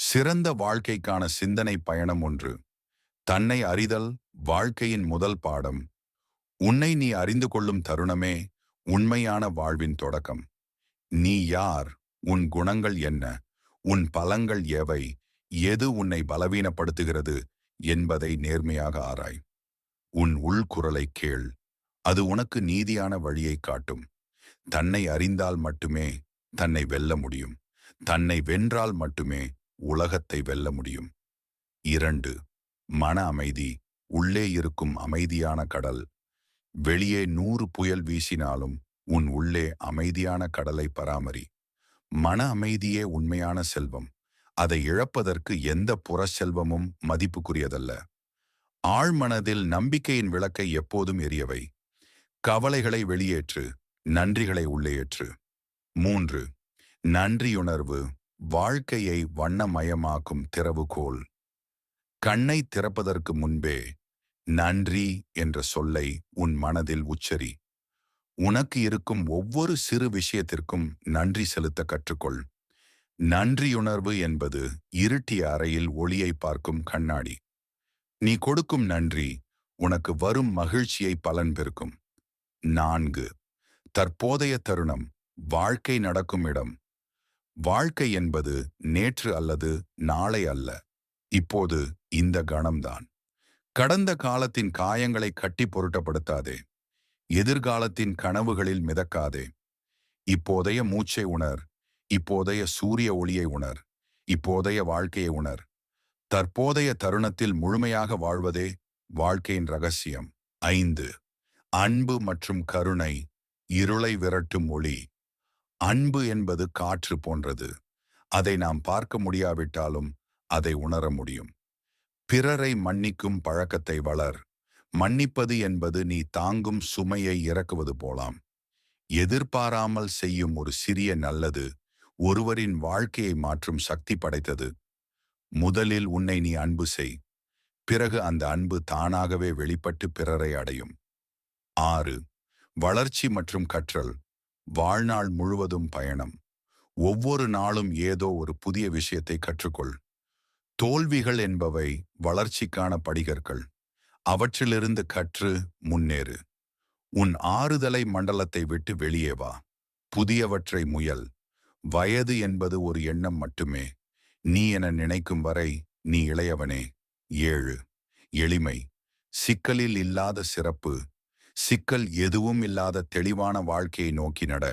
சிறந்த வாழ்க்கைக்கான சிந்தனை பயணம் ஒன்று. தன்னை அறிதல் வாழ்க்கையின் முதல் பாடம். உன்னை நீ அறிந்து கொள்ளும் தருணமே உண்மையான வாழ்வின் தொடக்கம். நீ யார்? உன் குணங்கள் என்ன? உன் பலங்கள் எவை? எது உன்னை பலவீனப்படுத்துகிறது என்பதை நேர்மையாக ஆராய். உன் உள்குரலை கேள். அது உனக்கு நீதியான வழியை காட்டும். தன்னை அறிந்தால் மட்டுமே தன்னை வெல்ல முடியும். தன்னை வென்றால் மட்டுமே உலகத்தை வெல்ல முடியும். 2. மன அமைதி. உள்ளே இருக்கும் அமைதியான கடல். வெளியே 100 புயல் வீசினாலும் உன் உள்ளே அமைதியான கடலை பராமரி. மன அமைதியே உண்மையான செல்வம். அதை இழப்பதற்கு எந்த புற செல்வமும் மதிப்புக்குரியதல்ல. ஆழ்மனதில் நம்பிக்கையின் விளக்கை எப்போதும் எரியவை. கவலைகளை வெளியேற்று, நன்றிகளை உள்ளேற்று. 3. நன்றியுணர்வு. வாழ்க்கையை வண்ணமயமாக்கும் திறவுகோல். கண்ணை திறப்பதற்கு முன்பே நன்றி என்ற சொல்லை உன் மனதில் உச்சரி. உனக்கு இருக்கும் ஒவ்வொரு சிறு விஷயத்திற்கும் நன்றி செலுத்த கற்றுக்கொள். நன்றியுணர்வு என்பது இருட்டிய அறையில் ஒளியை பார்க்கும் கண்ணாடி. நீ கொடுக்கும் நன்றி உனக்கு வரும் மகிழ்ச்சியை பலன் பெருக்கும். 4. தற்போதைய தருணம். வாழ்க்கை நடக்கும் இடம். வாழ்க்கை என்பது நேற்று அல்லது நாளை அல்ல, இப்போது இந்த கணம்தான். கடந்த காலத்தின் காயங்களை கட்டி பொருட்டப்படுத்தாதே. எதிர்காலத்தின் கனவுகளில் மிதக்காதே. இப்போதைய மூச்சை உணர். இப்போதைய சூரிய ஒளியை உணர். இப்போதைய வாழ்க்கையை உணர். தற்போதைய தருணத்தில் முழுமையாக வாழ்வதே வாழ்க்கையின் ரகசியம். 5. அன்பு மற்றும் கருணை. இருளை விரட்டும் ஒளி. அன்பு என்பது காற்று போன்றது. அதை நாம் பார்க்க முடியாவிட்டாலும் அதை உணர முடியும். பிறரை மன்னிக்கும் பழக்கத்தை வளர். மன்னிப்பது என்பது நீ தாங்கும் சுமையை இறக்குவது போலாம். எதிர்பாராமல் செய்யும் ஒரு சிறிய நல்லது ஒருவரின் வாழ்க்கையை மாற்றும் சக்தி படைத்தது. முதலில் உன்னை நீ அன்பு செய். பிறகு அந்த அன்பு தானாகவே வெளிப்பட்டு பிறரை அடையும். 6. வளர்ச்சி மற்றும் கற்றல். வாழ்நாள் முழுவதும் பயணம். ஒவ்வொரு நாளும் ஏதோ ஒரு புதிய விஷயத்தை கற்றுக்கொள். தோல்விகள் என்பவை வளர்ச்சிக்கான படிகற்கள். அவற்றிலிருந்து கற்று முன்னேறு. உன் ஆறுதலை மண்டலத்தை விட்டு வெளியே வா. புதியவற்றை முயல். வயது என்பது ஒரு எண்ணம் மட்டுமே. நீ என நினைக்கும் வரை நீ இளையவனே. 7. எளிமை. சிக்கலில் இல்லாத சிறப்பு. சிக்கல் எதுவும் இல்லாத தெளிவான வாழ்க்கையை நோக்கி நட.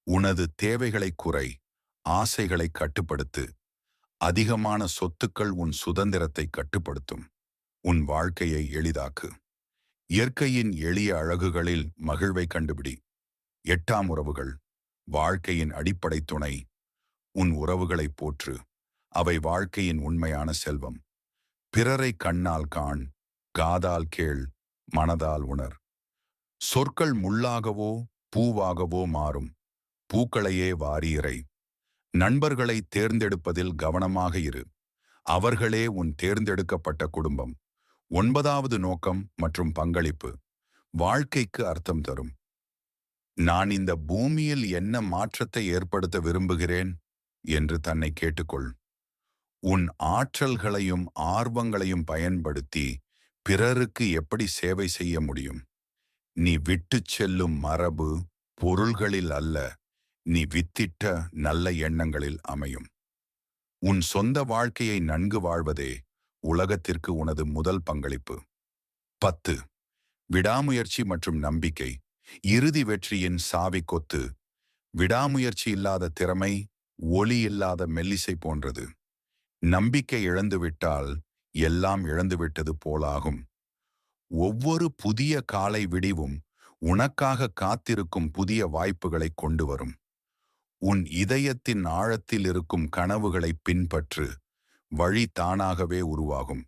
உனது தேவைகளை குறை. ஆசைகளை கட்டுப்படுத்து. அதிகமான சொத்துக்கள் உன் சுதந்திரத்தை கட்டுப்படுத்தும். உன் வாழ்க்கையை எளிதாக்கு. இயற்கையின் எளிய அழகுகளில் மகிழ்வை கண்டுபிடி. 8. உறவுகள். வாழ்க்கையின் அடிப்படை துணை. உன் உறவுகளை போற்று. அவை வாழ்க்கையின் உண்மையான செல்வம். பிறரை கண்ணால் காண், காதால் கேள், மனதால் உணர். சொற்கள் முள்ளாகவோ பூவாகவோ மாறும். பூக்களையே வாரியிறை. நண்பர்களை தேர்ந்தெடுப்பதில் கவனமாக இரு. அவர்களே உன் தேர்ந்தெடுக்கப்பட்ட குடும்பம். 9. நோக்கம் மற்றும் பங்களிப்பு. வாழ்க்கைக்கு அர்த்தம் தரும். நான் இந்த பூமியில் என்ன மாற்றத்தை ஏற்படுத்த விரும்புகிறேன் என்று தன்னை கேட்டுக்கொள். உன் ஆற்றல்களையும் ஆர்வங்களையும் பயன்படுத்தி பிறருக்கு எப்படி சேவை செய்ய முடியும்? நீ விட்டுச் செல்லும் மரபு பொருள்களில் அல்ல, நீ வித்திட்ட நல்ல எண்ணங்களில் அமையும். உன் சொந்த வாழ்க்கையை நன்கு வாழ்வதே உலகத்திற்கு உனது முதல் பங்களிப்பு. 10. விடாமுயற்சி மற்றும் நம்பிக்கை. இறுதி வெற்றியின் சாவி கொத்து. விடாமுயற்சி இல்லாத திறமை ஒளி இல்லாத மெல்லிசை போன்றது. நம்பிக்கை இழந்துவிட்டால் எல்லாம் இழந்துவிட்டது போலாகும். ஒவ்வொரு புதிய காலை விடிவும் உனக்காக காத்திருக்கும் புதிய வாய்ப்புகளை கொண்டு வரும். உன் இதயத்தின் ஆழத்தில் இருக்கும் கனவுகளை பின்பற்று. வழி தானாகவே உருவாகும்.